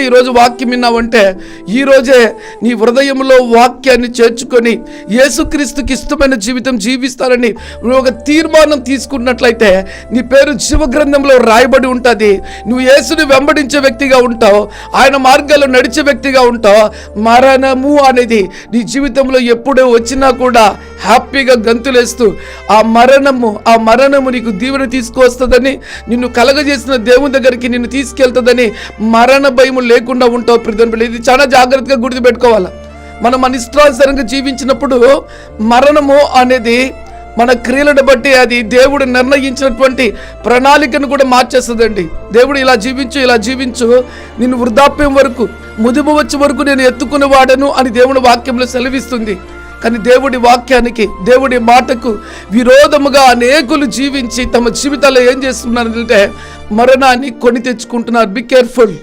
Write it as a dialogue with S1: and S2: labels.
S1: ఈరోజు వాక్యం విన్నావంటే ఈరోజే నీ హృదయంలో వాక్యాన్ని చేర్చుకొని యేసుక్రీస్తుకి ఇష్టమైన జీవితం జీవిస్తారని నువ్వు ఒక తీర్మానం తీసుకున్నట్లయితే నీ పేరు జీవగ్రంథంలో రాయబడి ఉంటుంది. నువ్వు యేసుని వెంబడించే వ్యక్తిగా ఉంటావు, ఆయన మార్గాల్లో నడిచే వ్యక్తిగా ఉంటావు. మరణము అనేది నీ జీవితంలో ఎప్పుడూ వచ్చినా కూడా హ్యాపీగా గంతులేస్తూ ఆ మరణము నీకు దీవెన తీసుకువస్తుందని, నిన్ను కలగజేసిన దేవుని దగ్గరికి నిన్ను తీసుకెళ్తుందని, మరణ భయం లేకుండా ఉంటావు. ప్రియులారా, ఇది చాలా జాగ్రత్తగా గుర్తుపెట్టుకోవాలి. మనం మన ఇష్టానుసారంగా జీవించినప్పుడు మరణము అనేది మన క్రియలను బట్టి అది దేవుడు నిర్ణయించినటువంటి ప్రణాళికను కూడా మార్చేస్తుందండి. దేవుడు ఇలా జీవించు నిన్ను వృద్ధాప్యం వరకు, ముదిము వచ్చే వరకు నేను ఎత్తుకుని వాడను అని దేవుని వాక్యంలో సెలవిస్తుంది. కానీ దేవుడి వాక్యానికి, దేవుడి మాటకు విరోధముగా అనేకులు జీవించి తమ జీవితాల్లో ఏం చేస్తున్నారంటే మరణాన్ని కొని తెచ్చుకుంటున్నారు. Be careful.